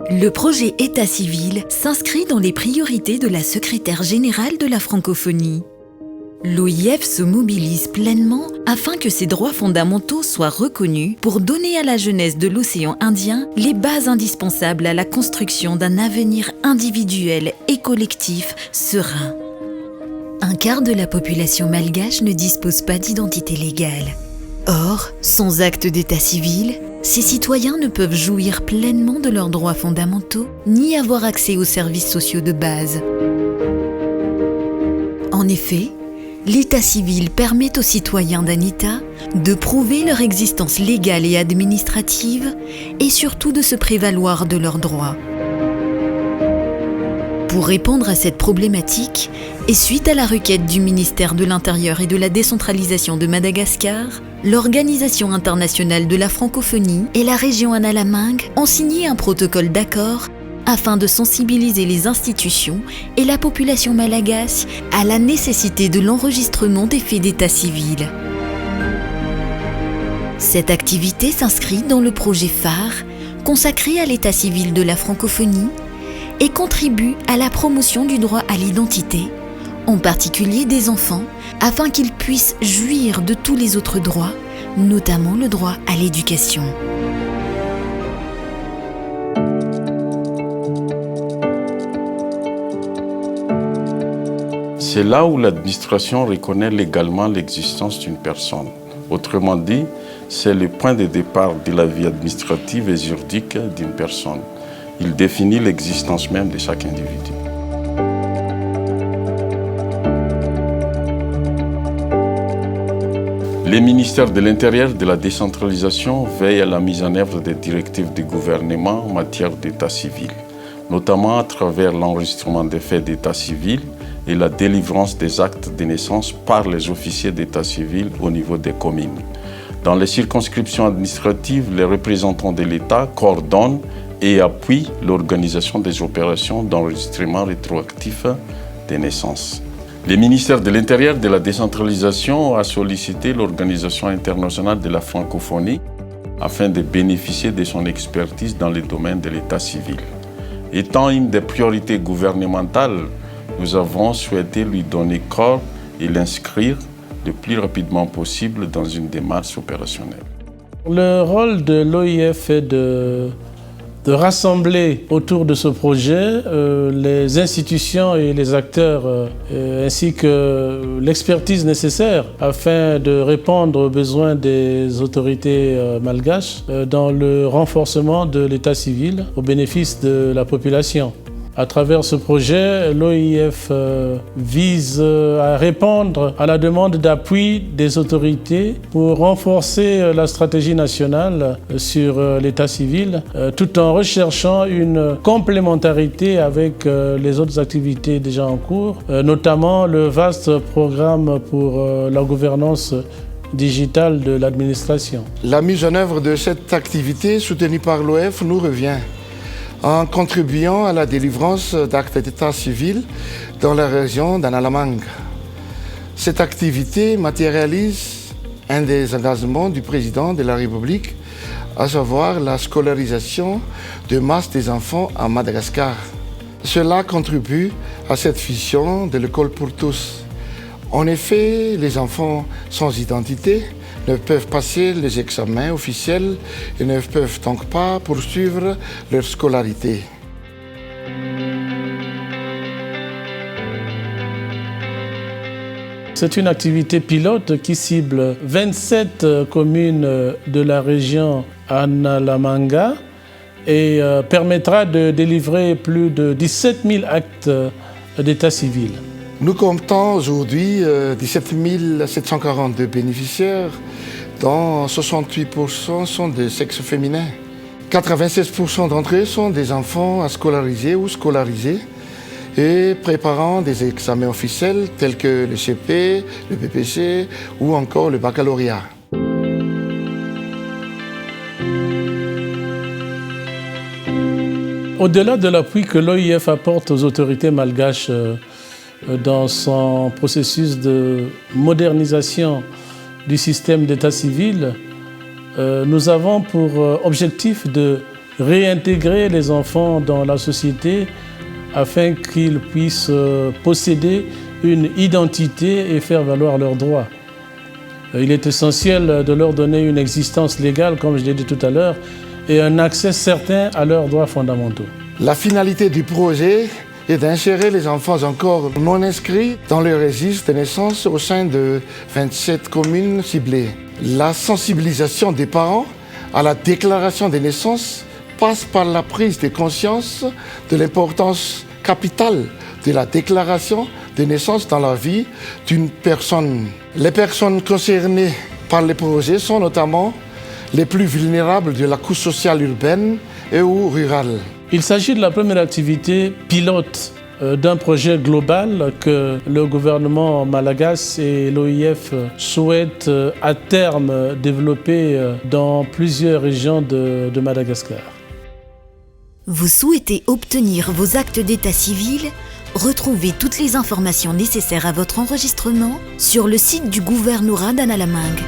Le projet État civil s'inscrit dans les priorités de la secrétaire générale de la francophonie. L'OIF se mobilise pleinement afin que ses droits fondamentaux soient reconnus pour donner à la jeunesse de l'océan Indien les bases indispensables à la construction d'un avenir individuel et collectif serein. Un quart de la population malgache ne dispose pas d'identité légale. Or, sans acte d'état civil, ces citoyens ne peuvent jouir pleinement de leurs droits fondamentaux ni avoir accès aux services sociaux de base. En effet, l'état civil permet aux citoyens d'un État de prouver leur existence légale et administrative et surtout de se prévaloir de leurs droits. Pour répondre à cette problématique, et suite à la requête du ministère de l'Intérieur et de la décentralisation de Madagascar, l'Organisation internationale de la francophonie et la région Analamang ont signé un protocole d'accord afin de sensibiliser les institutions et la population malgache à la nécessité de l'enregistrement des faits d'état civil. Cette activité s'inscrit dans le projet phare consacré à l'état civil de la francophonie et contribue à la promotion du droit à l'identité, en particulier des enfants, afin qu'ils puissent jouir de tous les autres droits, notamment le droit à l'éducation. C'est là où l'administration reconnaît légalement l'existence d'une personne. Autrement dit, c'est le point de départ de la vie administrative et juridique d'une personne. Il définit l'existence même de chaque individu. Les ministères de l'Intérieur et de la décentralisation veillent à la mise en œuvre des directives du gouvernement en matière d'état civil, notamment à travers l'enregistrement des faits d'état civil et la délivrance des actes de naissance par les officiers d'état civil au niveau des communes. Dans les circonscriptions administratives, les représentants de l'État coordonnent et appuient l'organisation des opérations d'enregistrement rétroactif des naissances. Le ministère de l'Intérieur et de la décentralisation a sollicité l'Organisation internationale de la francophonie afin de bénéficier de son expertise dans le domaine de l'état civil. Étant une des priorités gouvernementales, nous avons souhaité lui donner corps et l'inscrire le plus rapidement possible dans une démarche opérationnelle. Le rôle de l'OIF est de rassembler autour de ce projet les institutions et les acteurs ainsi que l'expertise nécessaire afin de répondre aux besoins des autorités malgaches dans le renforcement de l'état civil au bénéfice de la population. À travers ce projet, l'OIF vise à répondre à la demande d'appui des autorités pour renforcer la stratégie nationale sur l'état civil, tout en recherchant une complémentarité avec les autres activités déjà en cours, notamment le vaste programme pour la gouvernance digitale de l'administration. La mise en œuvre de cette activité soutenue par l'OIF nous revient en contribuant à la délivrance d'actes d'état civil dans la région d'Analamang. Cette activité matérialise un des engagements du président de la République, à savoir la scolarisation de masse des enfants à Madagascar. Cela contribue à cette vision de l'école pour tous. En effet, les enfants sans identité ne peuvent passer les examens officiels et ne peuvent donc pas poursuivre leur scolarité. C'est une activité pilote qui cible 27 communes de la région Analamanga et permettra de délivrer plus de 17 000 actes d'état civil. Nous comptons aujourd'hui 17 742 bénéficiaires, dont 68% sont de sexe féminin. 96% d'entre eux sont des enfants à scolariser ou scolarisés et préparant des examens officiels tels que le CP, le BPC ou encore le baccalauréat. Au-delà de l'appui que l'OIF apporte aux autorités malgaches dans son processus de modernisation du système d'état civil, nous avons pour objectif de réintégrer les enfants dans la société afin qu'ils puissent posséder une identité et faire valoir leurs droits. Il est essentiel de leur donner une existence légale, comme je l'ai dit tout à l'heure, et un accès certain à leurs droits fondamentaux. La finalité du projet est d'insérer les enfants encore non inscrits dans le registre de naissance au sein de 27 communes ciblées. La sensibilisation des parents à la déclaration des naissances passe par la prise de conscience de l'importance capitale de la déclaration de naissance dans la vie d'une personne. Les personnes concernées par les projets sont notamment les plus vulnérables de la couche sociale urbaine et ou rurale. Il s'agit de la première activité pilote d'un projet global que le gouvernement malagasy et l'OIF souhaitent à terme développer dans plusieurs régions de Madagascar. Vous souhaitez obtenir vos actes d'état civil? Retrouvez toutes les informations nécessaires à votre enregistrement sur le site du gouvernorat d'Analamangue.